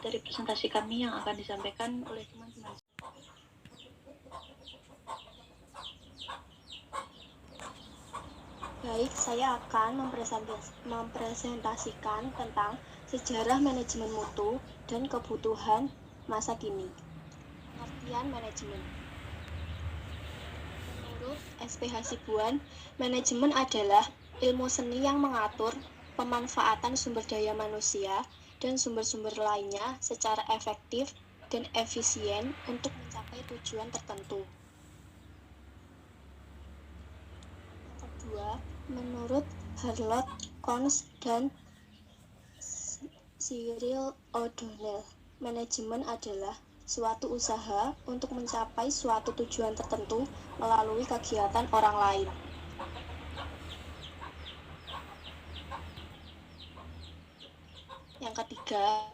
materi presentasi kami yang akan disampaikan oleh teman-teman. Baik, saya akan mempresentasikan tentang sejarah manajemen mutu dan kebutuhan masa kini. Pengertian manajemen. Menurut SPH Sibuan, manajemen adalah ilmu seni yang mengatur pemanfaatan sumber daya manusia dan sumber-sumber lainnya secara efektif dan efisien untuk mencapai tujuan tertentu. Yang kedua, menurut Harlow Kohns dan Cyril O'Donnell, manajemen adalah suatu usaha untuk mencapai suatu tujuan tertentu melalui kegiatan orang lain. Yang ketiga,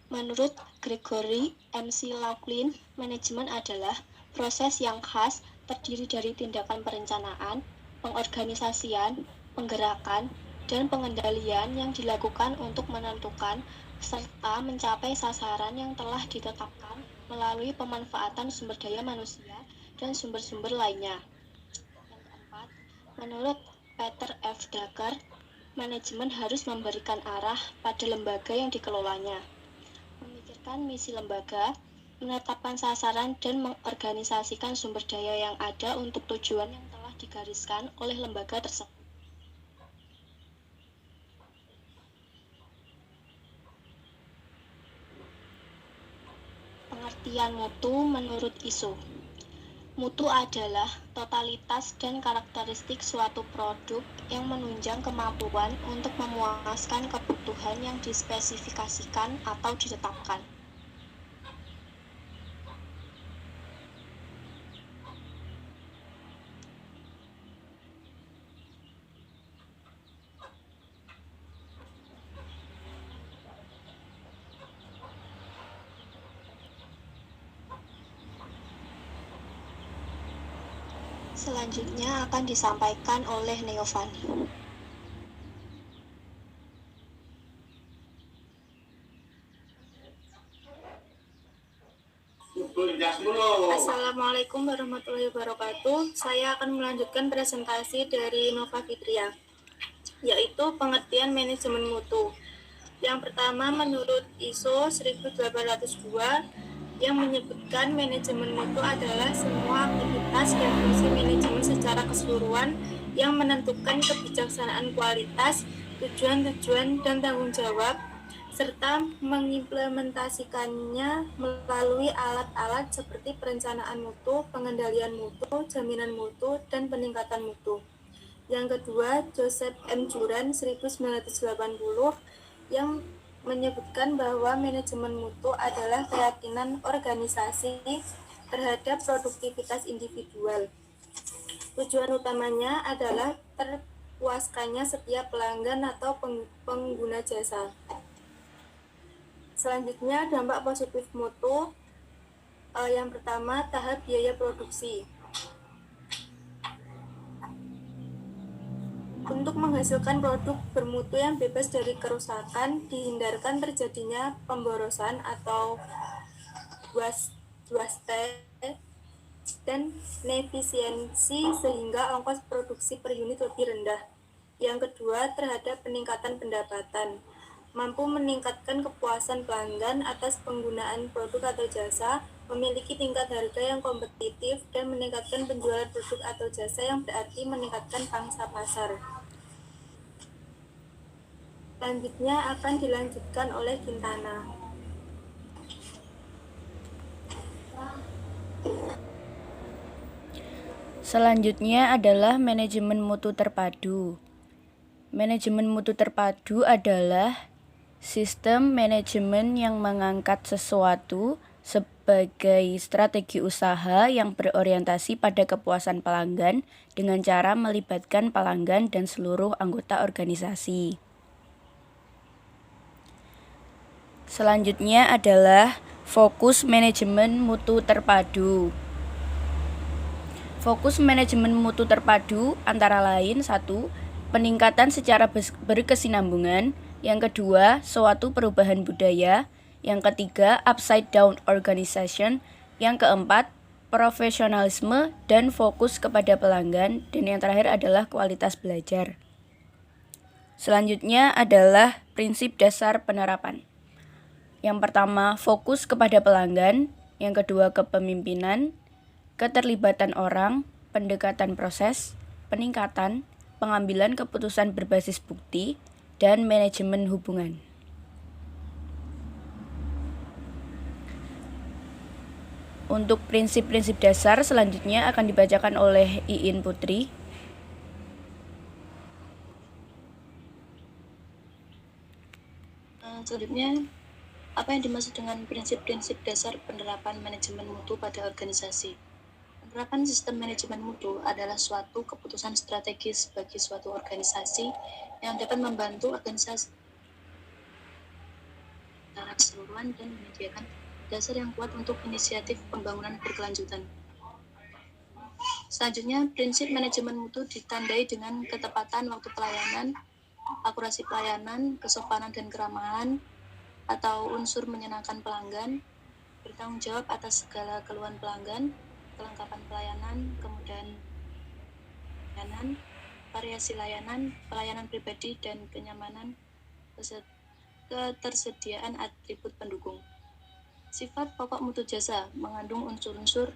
menurut Gregory McLaughlin, manajemen adalah proses yang khas terdiri dari tindakan perencanaan, pengorganisasian, penggerakan, dan pengendalian yang dilakukan untuk menentukan serta mencapai sasaran yang telah ditetapkan melalui pemanfaatan sumber daya manusia dan sumber-sumber lainnya. Yang keempat, menurut Peter F. Drucker, manajemen harus memberikan arah pada lembaga yang dikelolanya, memikirkan misi lembaga, menetapkan sasaran, dan mengorganisasikan sumber daya yang ada untuk tujuan yang telah digariskan oleh lembaga tersebut. Pengertian mutu menurut ISO. Mutu adalah totalitas dan karakteristik suatu produk yang menunjang kemampuan untuk memuaskan kebutuhan yang dispesifikasikan atau ditetapkan. Selanjutnya akan disampaikan oleh Neovani. Assalamualaikum warahmatullahi wabarakatuh. Saya akan melanjutkan presentasi dari Nova Fitria, yaitu pengertian manajemen mutu. Yang pertama, menurut ISO 18802, yang menyebutkan manajemen mutu adalah semua aktivitas dan fungsi manajemen secara keseluruhan yang menentukan kebijaksanaan kualitas, tujuan-tujuan, dan tanggung jawab, serta mengimplementasikannya melalui alat-alat seperti perencanaan mutu, pengendalian mutu, jaminan mutu, dan peningkatan mutu. Yang kedua, Joseph M. Juran 1980 yang menyebutkan bahwa manajemen mutu adalah keyakinan organisasi terhadap produktivitas individual. Tujuan utamanya adalah terpuaskannya setiap pelanggan atau pengguna jasa. Selanjutnya, dampak positif mutu. Yang pertama, tahap biaya produksi. Untuk menghasilkan produk bermutu yang bebas dari kerusakan, dihindarkan terjadinya pemborosan atau waste dan inefisiensi sehingga ongkos produksi per unit lebih rendah. Yang kedua, terhadap peningkatan pendapatan. Mampu meningkatkan kepuasan pelanggan atas penggunaan produk atau jasa, memiliki tingkat harga yang kompetitif, dan meningkatkan penjualan produk atau jasa yang berarti meningkatkan pangsa pasar. Selanjutnya akan dilanjutkan oleh Quintana. Selanjutnya adalah manajemen mutu terpadu. Manajemen mutu terpadu adalah sistem manajemen yang mengangkat sesuatu sebagai strategi usaha yang berorientasi pada kepuasan pelanggan dengan cara melibatkan pelanggan dan seluruh anggota organisasi. Selanjutnya adalah fokus manajemen mutu terpadu. Fokus manajemen mutu terpadu antara lain 1. Peningkatan secara berkesinambungan. Yang kedua, suatu perubahan budaya. Yang ketiga, upside down organization. Yang keempat, profesionalisme dan fokus kepada pelanggan. Dan yang terakhir adalah kualitas belajar. Selanjutnya adalah prinsip dasar penerapan. Yang pertama, fokus kepada pelanggan. Yang kedua, kepemimpinan, keterlibatan orang, pendekatan proses, peningkatan, pengambilan keputusan berbasis bukti, dan manajemen hubungan. Untuk prinsip-prinsip dasar selanjutnya akan dibacakan oleh Iin Putri. Selanjutnya, apa yang dimaksud dengan prinsip-prinsip dasar penerapan manajemen mutu pada organisasi? Penerapan sistem manajemen mutu adalah suatu keputusan strategis bagi suatu organisasi yang dapat membantu organisasi secara keseluruhan dan menyediakan dasar yang kuat untuk inisiatif pembangunan berkelanjutan. Selanjutnya, prinsip manajemen mutu ditandai dengan ketepatan waktu pelayanan, akurasi pelayanan, kesopanan dan keramahan, atau unsur menyenangkan pelanggan, bertanggung jawab atas segala keluhan pelanggan, kelengkapan pelayanan, kemudahan pelayanan, variasi layanan, pelayanan pribadi, dan kenyamanan, ketersediaan atribut pendukung. Sifat pokok mutu jasa mengandung unsur-unsur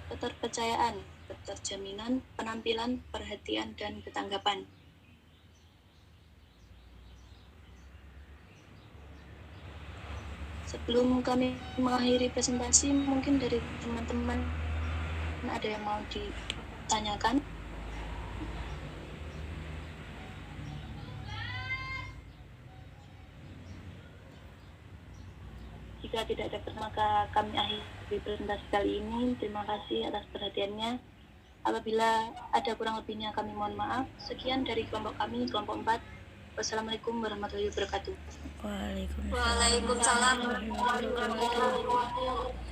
keterpercayaan, keterjaminan, penampilan, perhatian, dan ketanggapan. Sebelum kami mengakhiri presentasi, mungkin dari teman-teman ada yang mau ditanyakan? Jika tidak ada, maka kami akhiri presentasi kali ini. Terima kasih atas perhatiannya. Apabila ada kurang lebihnya, kami mohon maaf. Sekian dari kelompok kami, kelompok 4. Wassalamualaikum warahmatullahi wabarakatuh. Waalaikumsalam. Waalaikumsalam warahmatullahi wabarakatuh.